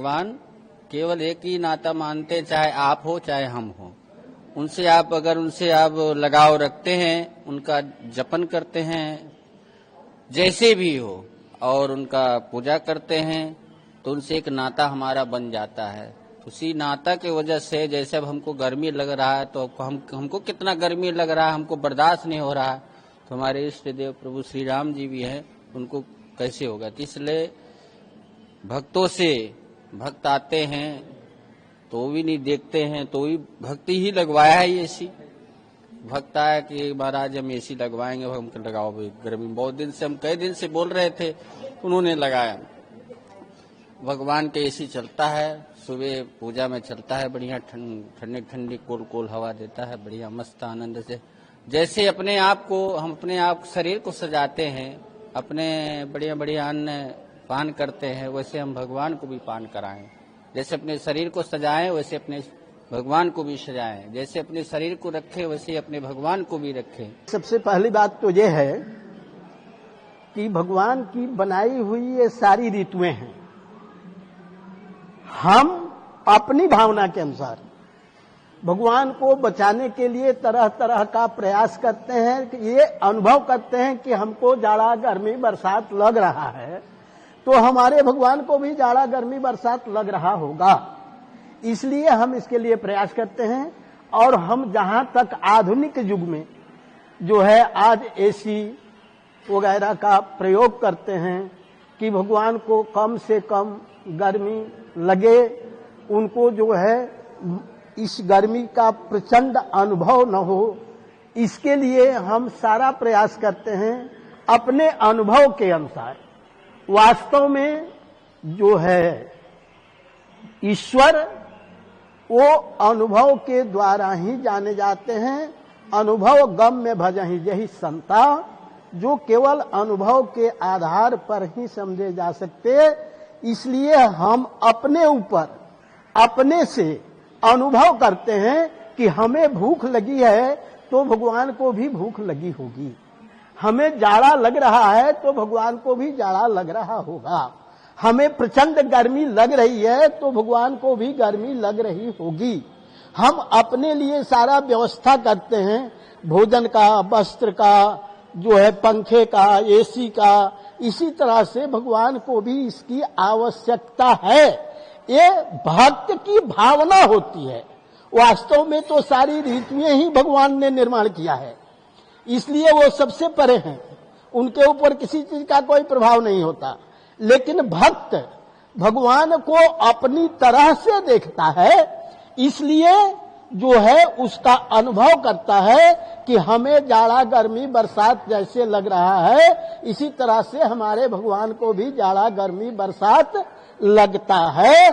भगवान केवल एक ही नाता मानते, चाहे आप हो चाहे हम हो। उनसे आप लगाव रखते हैं, उनका जपन करते हैं, जैसे भी हो, और उनका पूजा करते हैं, तो उनसे एक नाता हमारा बन जाता है। उसी नाता की वजह से जैसे अब हमको गर्मी लग रहा है, तो हमको कितना गर्मी लग रहा है, हमको बर्दाश्त नहीं हो रहा है, तो हमारे इष्ट देव प्रभु श्री राम जी भी हैं, उनको कैसे होगा। तो इसलिए भक्तों से भक्त आते हैं तो भी नहीं देखते हैं, तो भी भक्ति ही लगवाया है। एसी भक्त आया कि महाराज हम एसी लगवाएंगे, हम लगाओ भाई, गर्मी बहुत दिन से, हम कई दिन से बोल रहे थे, उन्होंने लगाया। भगवान के एसी चलता है, सुबह पूजा में चलता है, बढ़िया ठंडी ठंडी कोल कोल हवा देता है, बढ़िया मस्त आनंद से। जैसे अपने आप को हम अपने आप शरीर को सजाते हैं, अपने बढ़िया बढ़िया अन्न पान करते हैं, वैसे हम भगवान को भी पान कराएं। जैसे अपने शरीर को सजाएं वैसे अपने भगवान को भी सजाएं, जैसे अपने शरीर को रखें वैसे अपने भगवान को भी रखें। सबसे पहली बात तो ये है कि भगवान की बनाई हुई ये सारी ऋतुएं हैं, हम अपनी भावना के अनुसार भगवान को बचाने के लिए तरह तरह का प्रयास करते हैं। कि ये अनुभव करते हैं कि हमको जाड़ा गर्मी बरसात लग रहा है, तो हमारे भगवान को भी जाड़ा गर्मी बरसात लग रहा होगा, इसलिए हम इसके लिए प्रयास करते हैं। और हम जहां तक आधुनिक युग में जो है आज एसी वगैरह का प्रयोग करते हैं कि भगवान को कम से कम गर्मी लगे, उनको जो है इस गर्मी का प्रचंड अनुभव न हो, इसके लिए हम सारा प्रयास करते हैं अपने अनुभव के अनुसार। वास्तव में जो है ईश्वर वो अनुभव के द्वारा ही जाने जाते हैं। अनुभव गम में भजहि यही संता, जो केवल अनुभव के आधार पर ही समझे जा सकते। इसलिए हम अपने ऊपर अपने से अनुभव करते हैं कि हमें भूख लगी है तो भगवान को भी भूख लगी होगी, हमें जाड़ा लग रहा है तो भगवान को भी जाड़ा लग रहा होगा, हमें प्रचंड गर्मी लग रही है तो भगवान को भी गर्मी लग रही होगी। हम अपने लिए सारा व्यवस्था करते हैं, भोजन का, वस्त्र का, जो है पंखे का, एसी का, इसी तरह से भगवान को भी इसकी आवश्यकता है। ये भक्त की भावना होती है। वास्तव में तो सारी ऋतुएं ही भगवान ने निर्माण किया है, इसलिए वो सबसे परे हैं, उनके ऊपर किसी चीज का कोई प्रभाव नहीं होता। लेकिन भक्त भगवान को अपनी तरह से देखता है, इसलिए जो है उसका अनुभव करता है कि हमें जाड़ा गर्मी बरसात जैसे लग रहा है, इसी तरह से हमारे भगवान को भी जाड़ा गर्मी बरसात लगता है।